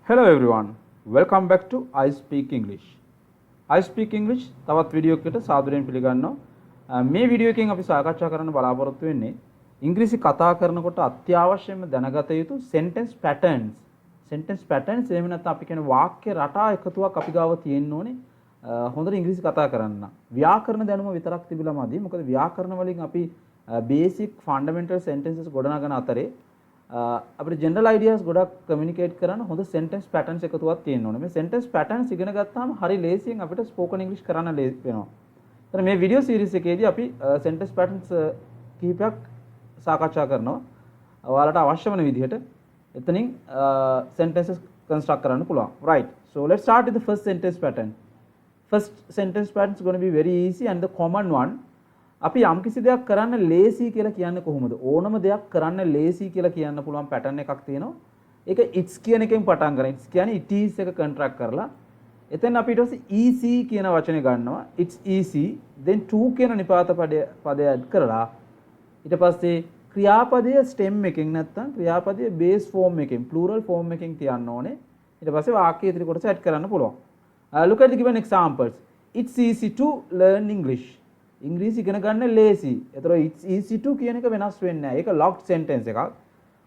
Hello everyone, welcome back to iSpeak English. iSpeak English තවත් video එකකට සාදරයෙන් පිළිගන්නවා. මේ වීඩියෝ එකෙන් අපි සාකච්ඡා කරන්න බලාපොරොත්තු වෙන්නේ ඉංග්‍රීසි කතා කරනකොට අත්‍යවශ්‍යම දැනගත යුතු sentence patterns. Sentence patterns එහෙම නැත්නම් අපි කියන වාක්‍ය රටා එකතුවක් අපි ගාව තියෙන්න ඕනේ හොඳට ඉංග්‍රීසි කතා කරන්න. ව්‍යාකරණ දැනුම විතරක් තිබිලා මදි. මොකද ව්‍යාකරණ වලින් අපි basic fundamental sentences ගොඩනගන අතරේ අපිට general ideas ගොඩක් communicate කරන්න හොඳ sentence patterns එකතුවක් තියෙන්න ඕනේ. මේ sentence patterns ඉගෙන ගත්තාම හරි ලේසියෙන් අපිට spoken English කරන්න වෙනවා. එතන මේ video series එකේදී අපි sentence patterns කිහිපයක් සාකච්ඡා කරනවා. ඔයාලට අවශ්‍ය වෙන විදිහට එතනින් sentences construct කරන්න පුළුවන්. Right. So let's start with the first sentence pattern. First sentence pattern is going to be very easy and the common one. අපි යම් කිසි දෙයක් කරන්න ලේසි කියලා කියන්නේ කොහොමද? ඕනම දෙයක් කරන්න ලේසි කියලා කියන්න පුළුවන් pattern එකක් තියෙනවා. ඒක it's කියන එකෙන් පටන් ගන්න. it's කියන්නේ it is එක contract කරලා එතෙන් අපි ඊට පස්සේ easy කියන වචනේ ගන්නවා. it's easy then to කියන නිපාත පදය add කරලා ඊට පස්සේ ක්‍රියාපදයේ stem එකෙන් නැත්තම් ක්‍රියාපදයේ base form එකෙන් plural form එකෙන් තියන්න ඕනේ. ඊට පස්සේ වාක්‍යයේ ඉතිරි කොටස add කරන්න පුළුවන්. Look at the given examples. It's easy to learn English. ඉංග්‍රීසි ඉගෙන ගන්න ලේසි. ඒතර it's easy to කියන එක වෙනස් වෙන්නේ නැහැ. ඒක locked sentence එකක්.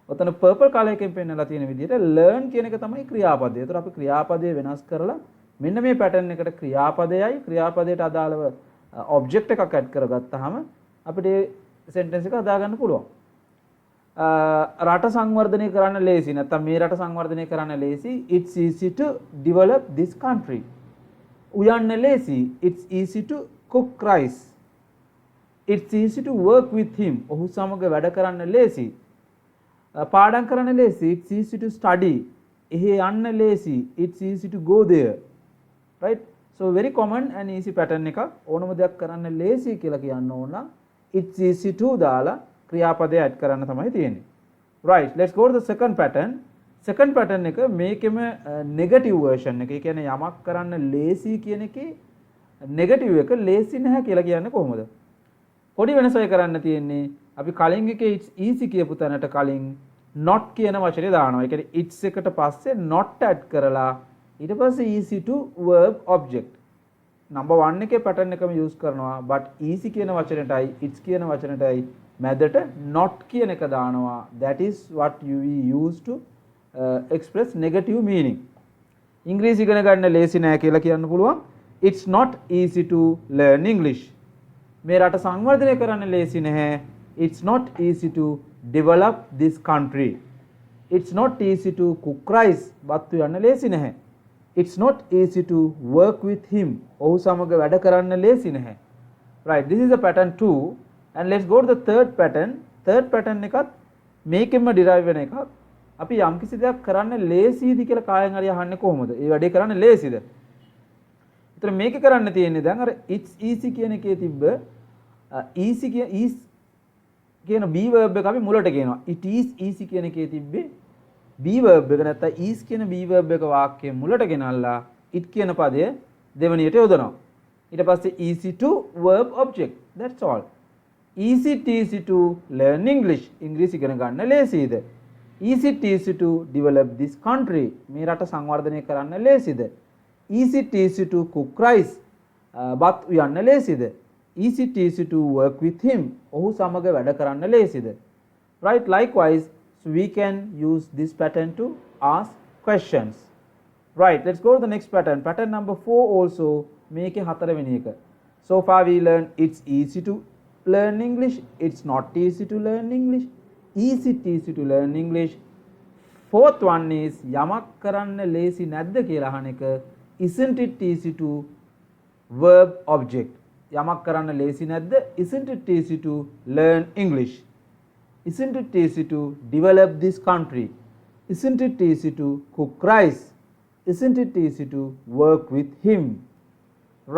ඔතන purple color එකෙන් පෙන්නලා තියෙන විදිහට learn කියන එක තමයි ක්‍රියාපදය. ඒතර අපි ක්‍රියාපදය වෙනස් කරලා මෙන්න මේ pattern එකට ක්‍රියාපදයයි ක්‍රියාපදයට අදාළව object එකක් add කරගත්තාම අපිට මේ sentence එක හදා ගන්න පුළුවන්. රට සංවර්ධනය කරන්න ලේසි. නැත්නම් මේ රට සංවර්ධනය කරන්න ලේසි. It's easy to develop this country. උයන්න ලේසි. It's easy to cook rice. It's easy to work with him. ඔහු සමග වැඩ කරන්න ලේසි. පාඩම් කරන්න ලේසි. It's easy to study. එහෙ යන්න ලේසි. It's easy to go there. Right? So very common and easy pattern එක. ඕනම දෙයක් කරන්න ලේසි කියලා කියන්න ඕන නම් it's easy to දාලා ක්‍රියාපදය add කරන්න තමයි තියෙන්නේ. Right. Let's go to the second pattern. Second pattern එක මේකෙම negative version එක. ඒ කියන්නේ යමක් කරන්න ලේසි කියන එකේ negative එක ලේසි නැහැ කියලා කියන්නේ කොහොමද? පොඩි වෙනසක් කරන්න තියෙන්නේ අපි කලින් එකේ it's easy කියපු තැනට කලින් not කියන වචනේ දානවා. ඒ කියන්නේ it's එකට පස්සේ not add කරලා ඊට පස්සේ easy to verb object. number 1 එකේ pattern එකම use කරනවා but easy කියන වචනයටයි it's කියන වචනයටයි මැදට not කියන එක දානවා. that is what you use to express negative meaning. ඉංග්‍රීසි ඉගෙන ගන්න ලේසි නෑ කියලා කියන්න පුළුවන්. It's not easy to learn English. මේ රට සංවර්ධනය කරන්න ලේසි නැහැ. It's not easy to develop this country. It's not easy to cook rice. බත්තු යන්න ලේසි නැහැ. It's not easy to work with him. ඔහු සමග වැඩ කරන්න ලේසි නැහැ. Right, this is the pattern 2 and let's go to the third pattern. Third pattern එකත් මේකෙන්ම derive වෙන එකක්. අපි යම් කිසි දෙයක් කරන්න ලේසිද කියලා කායෙන් හරි අහන්නේ කොහොමද? ඒ වැඩේ කරන්න ලේසිද? ඒතර මේක කරන්න තියෙන්නේ දැන් අර it's easy කියන එකේ තිබ්බ easy කියන be verb එක අපි මුලට කියනවා. it is easy කියන එකේ තිබ්බේ be verb එක නැත්නම් is කියන be verb එක වාක්‍යයේ මුලට ගෙනල්ලා it කියන පදය දෙවනියට යොදනවා. ඊට පස්සේ easy to verb object. That's all. Easy to learn English. ඉංග්‍රීසි ඉගෙන ගන්න ලේසිද? easy to develop this country. මේ රට සංවර්ධනය කරන්න ලේසිද? easy to cook rice. බත් උයන්න ලේසිද? easy to work with him. ඔහු සමග වැඩ කරන්න ලේසිද? Right, likewise, so we can use this pattern to ask questions. Right, let's go to the next pattern. Pattern number 4 also මේකේ හතරවෙනි එක. So far we learned it's easy to learn English. It's not easy to learn English. easy to learn English. Fourth one is යමක් කරන්න ලේසි නැද්ද කියලා අහන එක. Isn't it easy to verb object. යමක් කරන්න ලේසි නැද්ද? Isn't it easy to learn English? Isn't it easy to develop this country? Isn't it easy to cook rice? Isn't it easy to work with him?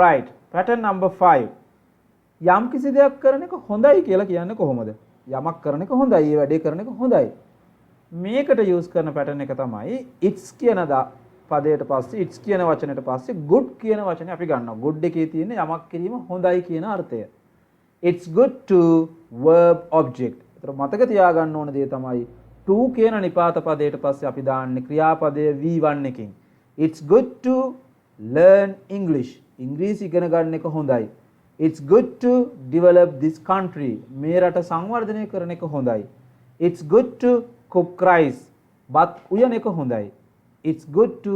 Right. Pattern number 5. යම් කිසි දෙයක් කරන එක හොඳයි කියලා කියන්නේ කොහොමද? යමක් කරන එක හොඳයි, ඒ වැඩේ කරන එක හොඳයි. මේකට use කරන pattern එක තමයි it's කියන පදයට පස්සේ it's කියන වචනයට පස්සේ good කියන වචනේ අපි ගන්නවා. good එකේ තියෙන යමක් කිරීම හොඳයි කියන අර්ථය. It's good to verb object. ඒතර මතක තියාගන්න ඕන දේ තමයි to කියන නිපාත පදයට පස්සේ අපි දාන්නේ ක්‍රියාපදය V1 එකකින්. It's good to learn English. ඉංග්‍රීසි ඉගෙන ගන්න එක හොඳයි. It's good to develop this country. මේ රට සංවර්ධනය කරන එක හොඳයි. It's good to cook rice. බත් උයන එක හොඳයි. It's good to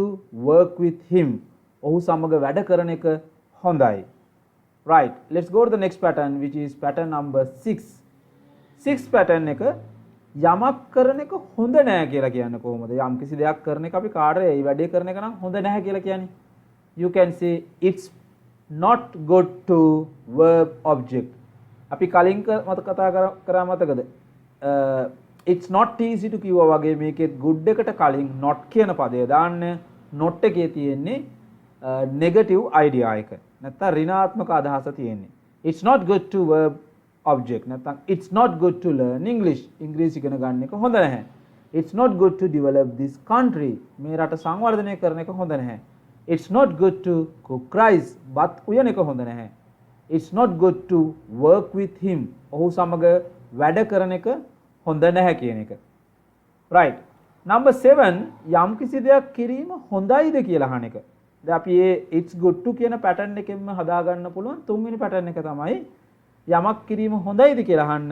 work with him. ඔහු සමග වැඩ කරන එක හොඳයි. Right, let's go to the next pattern which is pattern number 6. 6 pattern එක යමක් කරන එක හොඳ නෑ කියලා කියන්නේ කොහොමද? යම් කිසි දෙයක් කරන එක අපි කාටද ඒ වැඩේ කරන එක නම් හොඳ නැහැ කියලා කියන්නේ. You can say it's not good to verb object. අපි කලින් මත කතා කරා මතකද? It's not easy to කිව්වා වගේ මේකෙත් good එකට කලින් not කියන පදය දාන්න. not එකේ තියෙන්නේ negative idea එක. නැත්නම් ඍණාත්මක අදහස තියෙන්නේ. It's not good to verb object. නැත්නම් it's not good to learn English. ඉංග්‍රීසි ඉගෙන ගන්න එක හොඳ නැහැ. It's not good to develop this country. මේ රට සංවර්ධනය කරන එක හොඳ නැහැ. It's not good to cook rice. බත් උයන එක හොඳ නැහැ. It's not good to work with him. ඔහු සමග වැඩ කරන එක හොඳ නැහැ කියන එක. Right. Number 7 යම් කිසි දෙයක් කිරීම හොඳයිද කියලා අහන එක. දැන් අපි මේ it's good to කියන pattern එකෙන්ම හදා ගන්න පුළුවන් තුන්වෙනි pattern එක තමයි යමක් කිරීම හොඳයිද කියලා අහන්න.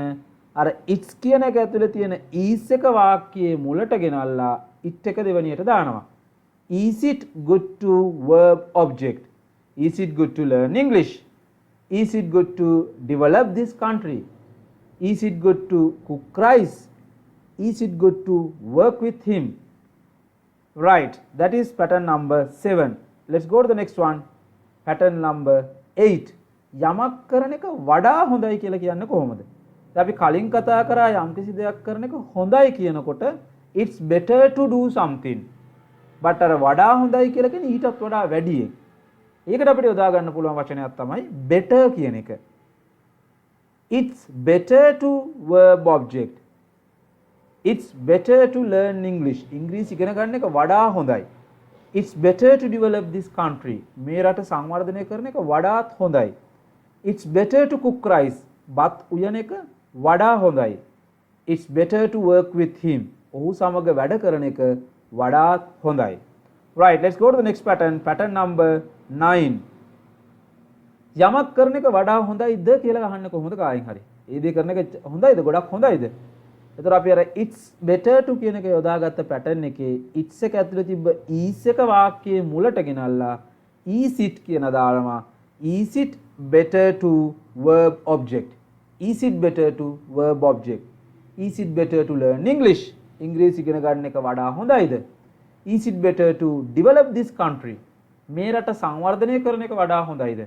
අර it's කියන එක ඇතුලේ තියෙන is එක වාක්‍යයේ මුලට ගෙනල්ලා it එක දෙවෙනියට දානවා. Is it good to verb object? Is it good to learn English? Is it good to develop this country? Is it good to cook rice? Is it good to work with him? Right, that is pattern number 7. Let's go to the next one. Pattern number 8. යමක් කරන එක වඩා හොඳයි කියලා කියන්නේ කොහොමද? දැන් අපි කලින් කතා කරා යම් කිසි දෙයක් කරන එක හොඳයි කියනකොට it's better to do something. but අර වඩා හොඳයි කියලා කියන්නේ ඊටත් වඩා වැඩි එක. ඒකට අපිට යොදා ගන්න පුළුවන් වචනයක් තමයි better කියන එක. It's better to verb object. It's better to learn English. ඉංග්‍රීසි ඉගෙන ගන්න එක වඩා හොඳයි. It's better to develop this country. මේ රට සංවර්ධනය කරන එක වඩාත් හොඳයි. It's better to cook rice. බත් උයන එක වඩා හොඳයි. It's better to work with him. ඔහු සමග වැඩ කරන එක වඩාත් හොඳයි. Right, let's go to the next pattern. Pattern number 9. යමක් කරන එක වඩා හොඳයිද කියලා අහන්න කොහොමද කායින් හරි. ඒ දේ කරන එක හොඳයිද ගොඩක් හොඳයිද? එතකොට අපි අර it's better to කියන එක යොදාගත්ත pattern එකේ it's එක ඇතුලේ තිබ්බ is එක වාක්‍යයේ මුලට ගෙනල්ලා is it කියන දානවා. Is it better to verb object? Is it better to verb object? Is it better to learn English? ඉංග්‍රීසි ඉගෙන ගන්න එක වඩා හොඳයිද? Is it better to develop this country? මේ රට සංවර්ධනය කරන එක වඩා හොඳයිද?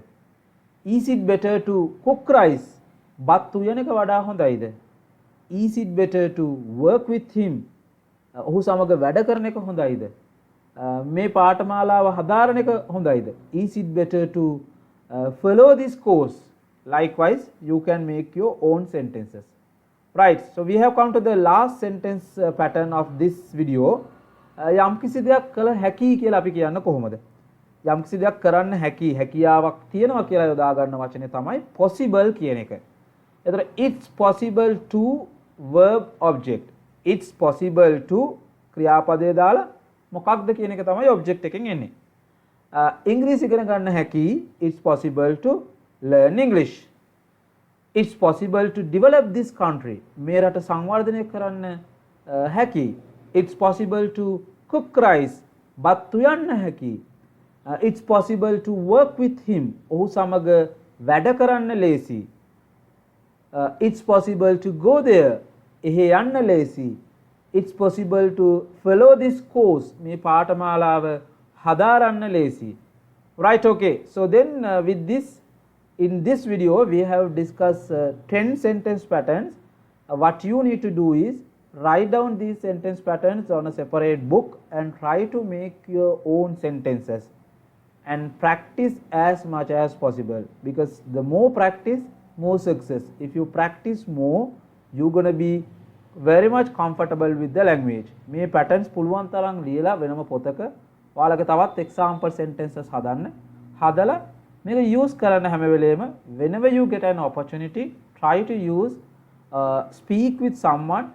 Is it better to cook rice? බත් උයන එක වඩා හොඳයිද? Is it better to work with him? ඔහු සමග වැඩ කරන එක හොඳයිද? මේ පාඨමාලාව හදාරන එක හොඳයිද? Is it better to follow this course? Likewise, you can make your own sentences. Right, so we have come to the last sentence pattern of this video. යම් කිසි දෙයක් කළ හැකි කියලා අපි කියන්න කොහොමද? යම් කිසි දෙයක් කරන්න හැකි හැකියාවක් තියෙනවා කියලා යොදා ගන්න වචනේ තමයි possible කියන එක. එතකොට it's possible to verb object. It's possible to ක්‍රියාපදයේ දාලා මොකක්ද කියන එක තමයි object එකෙන් එන්නේ. ඉංග්‍රීසි ඉගෙන ගන්න හැකි it's possible to learn English. It's possible to develop this country. මේ රට සංවර්ධනය කරන්න හැකි. It's possible to cook rice. බත් උයන්න හැකි. It's possible to work with him. ඔහු සමග වැඩ කරන්න ලේසි. It's possible to go there. එහි යන්න ලේසි. It's possible to follow this course. මේ පාඨමාලාව හදාරන්න ලේසි. Right, okay. So then with this, in this video we have discussed 10 sentence patterns. What you need to do is write down these sentence patterns on a separate book and try to make your own sentences and practice as much as possible, because the more practice, more success. If you practice more, you're going to be very much comfortable with the language. මේ patterns පුළුවන් තරම් ලියලා වෙනම පොතක ඔයාලගේ තවත් example sentences හදලා මේක use කරන්න හැම වෙලේම whenever you get an opportunity, try to use speak with someone,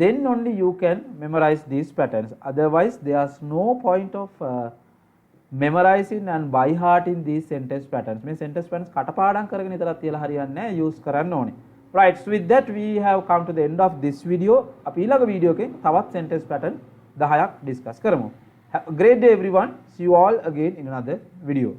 then only you can memorize these patterns. Otherwise there's no point of memorizing and by hearting these sentence patterns. මේ sentence patterns කටපාඩම් කරගෙන ඉතලත් තියලා හරියන්නේ නැහැ, use කරන්න ඕනේ. Right, so with that we have come to the end of this video. අපි ඊළඟ වීඩියෝ එකෙන් තවත් sentence pattern 10ක් discuss කරමු. Have a great day everyone. See you all again in another video.